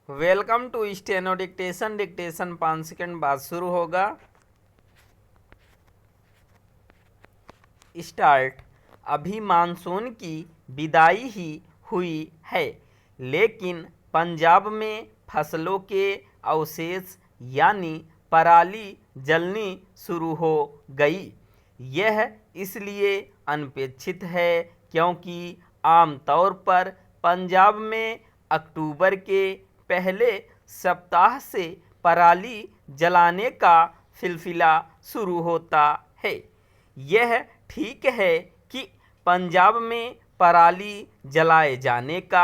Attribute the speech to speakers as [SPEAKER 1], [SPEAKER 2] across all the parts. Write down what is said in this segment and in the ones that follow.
[SPEAKER 1] Welcome to steno dictation. Dictation 5 second बाद शुरू होगा। स्टार्ट। अभी मानसून की विदाई ही हुई है, लेकिन पंजाब में फसलों के अवशेष यानी पराली जलनी शुरू हो गई। यह इसलिए अनपेक्षित है क्योंकि आमतौर पर पंजाब में अक्टूबर के पहले सप्ताह से पराली जलाने का सिलसिला शुरू होता है। यह ठीक है कि पंजाब में पराली जलाए जाने का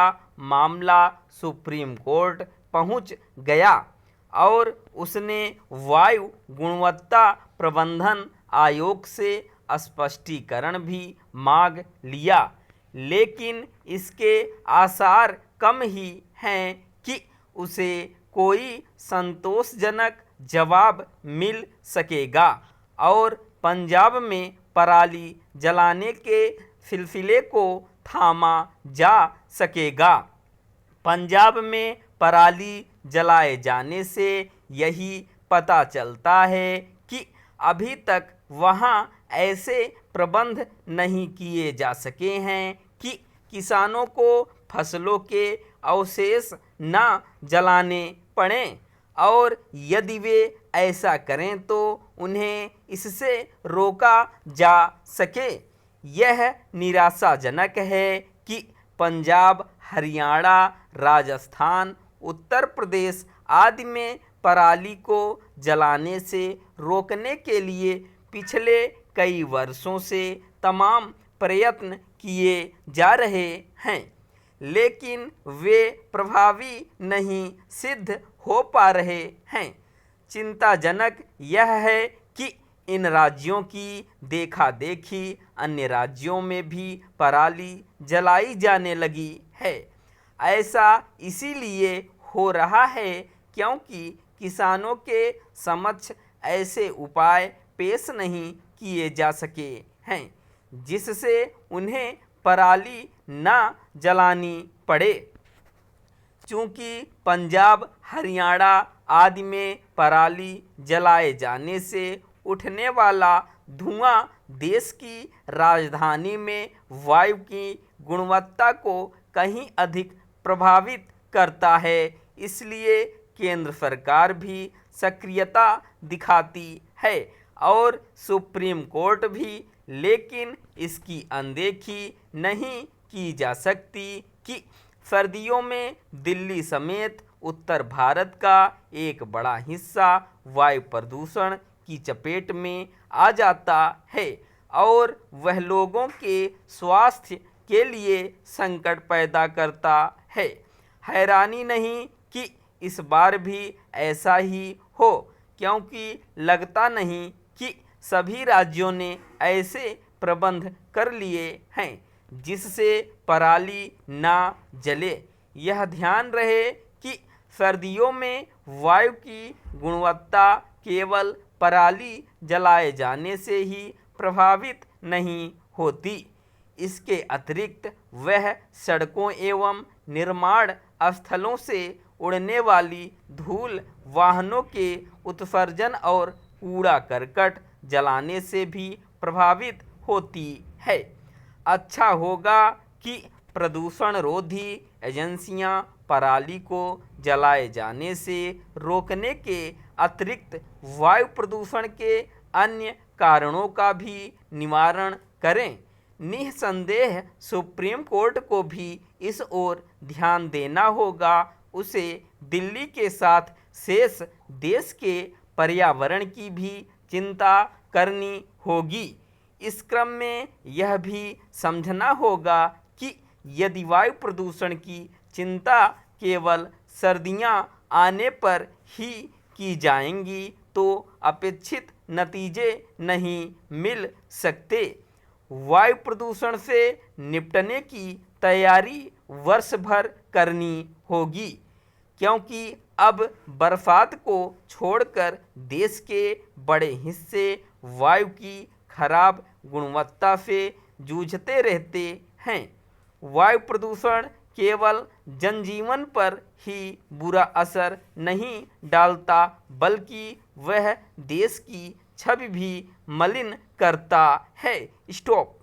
[SPEAKER 1] मामला सुप्रीम कोर्ट पहुंच गया और उसने वायु गुणवत्ता प्रबंधन आयोग से स्पष्टीकरण भी मांग लिया, लेकिन इसके आसार कम ही हैं कि उसे कोई संतोषजनक जवाब मिल सकेगा और पंजाब में पराली जलाने के सिलसिले को थामा जा सकेगा। पंजाब में पराली जलाए जाने से यही पता चलता है कि अभी तक वहां ऐसे प्रबंध नहीं किए जा सके हैं कि किसानों को फसलों के अवशेष न जलाने पड़ें, और यदि वे ऐसा करें तो उन्हें इससे रोका जा सके। यह निराशाजनक है कि पंजाब, हरियाणा, राजस्थान, उत्तर प्रदेश आदि में पराली को जलाने से रोकने के लिए पिछले कई वर्षों से तमाम प्रयत्न किए जा रहे हैं, लेकिन वे प्रभावी नहीं सिद्ध हो पा रहे हैं। चिंताजनक यह है कि इन राज्यों की देखा देखी अन्य राज्यों में भी पराली जलाई जाने लगी है। ऐसा इसीलिए हो रहा है क्योंकि किसानों के समक्ष ऐसे उपाय पेश नहीं किए जा सके हैं जिससे उन्हें पराली न जलानी पड़े। चूँकि पंजाब, हरियाणा आदि में पराली जलाए जाने से उठने वाला धुआं देश की राजधानी में वायु की गुणवत्ता को कहीं अधिक प्रभावित करता है, इसलिए केंद्र सरकार भी सक्रियता दिखाती है और सुप्रीम कोर्ट भी, लेकिन इसकी अनदेखी नहीं की जा सकती कि सर्दियों में दिल्ली समेत उत्तर भारत का एक बड़ा हिस्सा वायु प्रदूषण की चपेट में आ जाता है और वह लोगों के स्वास्थ्य के लिए संकट पैदा करता है। हैरानी नहीं कि इस बार भी ऐसा ही हो, क्योंकि लगता नहीं कि सभी राज्यों ने ऐसे प्रबंध कर लिए हैं जिससे पराली ना जले। यह ध्यान रहे कि सर्दियों में वायु की गुणवत्ता केवल पराली जलाए जाने से ही प्रभावित नहीं होती। इसके अतिरिक्त वह सड़कों एवं निर्माण स्थलों से उड़ने वाली धूल, वाहनों के उत्सर्जन और कूड़ा करकट जलाने से भी प्रभावित होती है। अच्छा होगा कि प्रदूषण रोधी एजेंसियां पराली को जलाए जाने से रोकने के अतिरिक्त वायु प्रदूषण के अन्य कारणों का भी निवारण करें। निस्संदेह सुप्रीम कोर्ट को भी इस ओर ध्यान देना होगा। उसे दिल्ली के साथ शेष देश के पर्यावरण की भी चिंता करनी होगी। इस क्रम में यह भी समझना होगा कि यदि वायु प्रदूषण की चिंता केवल सर्दियां आने पर ही की जाएंगी तो अपेक्षित नतीजे नहीं मिल सकते। वायु प्रदूषण से निपटने की तैयारी वर्ष भर करनी होगी, क्योंकि अब बरसात को छोड़कर देश के बड़े हिस्से वायु की खराब गुणवत्ता से जूझते रहते हैं। वायु प्रदूषण केवल जनजीवन पर ही बुरा असर नहीं डालता बल्कि वह देश की छवि भी मलिन करता है। स्टॉप।